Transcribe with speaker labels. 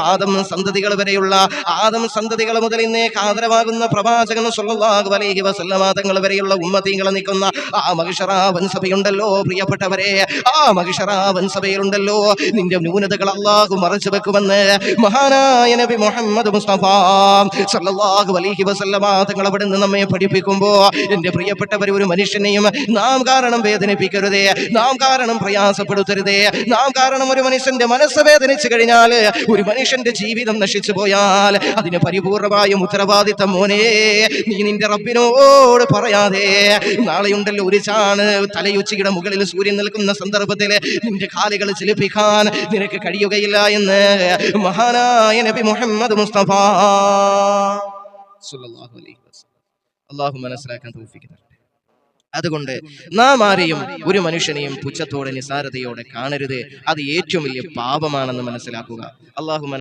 Speaker 1: ആദം സന്തതികൾ വരെയുള്ള ആദം സന്തതികൾ മുതൽ ഇന്നേക്ക് ആദരവാകുന്ന പ്രവാചകൻ സ്വല്ലല്ലാഹു അലൈഹി വസല്ലമ തങ്ങൾ വരെയുള്ള ഉമ്മത്തീങ്ങൾ നിൽക്കുന്ന ആ മഹിഷറ വൻസഭയുണ്ടല്ലോ പ്രിയപ്പെട്ടവരെ, ആ മഹിഷറ വൻസഭയിലുണ്ടല്ലോ നിന്റെ ന്യൂനതകൾ അല്ലാഹു മറച്ചു വെക്കുമെന്ന് മഹാനായ നബി മുഹമ്മദ് മുസ്തഫ സ്വല്ലല്ലാഹു അലൈഹി വസല്ലമ തങ്ങൾ അവിടുന്ന് നമ്മെ പഠിപ്പിക്കുമ്പോ എന്റെ പ്രിയപ്പെട്ടവരെ, ഒരു മനുഷ്യനെയും നാം കാരണം വേദനിപ്പിക്കരുതേ, നാം കാരണം പ്രയാസപ്പെടുത്തരുതേ, നാം കാരണം ഒരു മനുഷ്യന്റെ മനസ്സ് വേദനിച്ചു കഴിഞ്ഞാൽ, ഒരു മനുഷ്യന്റെ ജീവിതം നശിച്ചു പോയാൽ അതിന് പരിപൂർണമായും ഉത്തരവാദിത്തം മോനെ നീ നിന്റെ റബ്ബിനോട് പറയാതെ നാളെയുണ്ടല്ലോ ഒരു ചാണ് തലയുച്ചിയുടെ മുകളിൽ സൂര്യൻ നിൽക്കുന്ന സന്ദർഭത്തിൽ നിന്റെ കാലുകൾ ചലിപ്പിക്കാൻ നിനക്ക് കഴിയുകയില്ല എന്ന് മഹാനായ നബി മുഹമ്മദ് മുസ്തഫ സ്വല്ലല്ലാഹു അലൈഹി വസല്ലം അല്ലാഹു മനസ്സിലാക്കാൻ തൗഫീഖ് തരട്ടെ. അതുകൊണ്ട് നാം ആരെയും ഒരു മനുഷ്യനെയും പുച്ഛത്തോടെ നിസാരതയോടെ കാണരുത്. അത് ഏറ്റവും വലിയ പാപമാണെന്ന് മനസ്സിലാക്കുക. അല്ലാഹു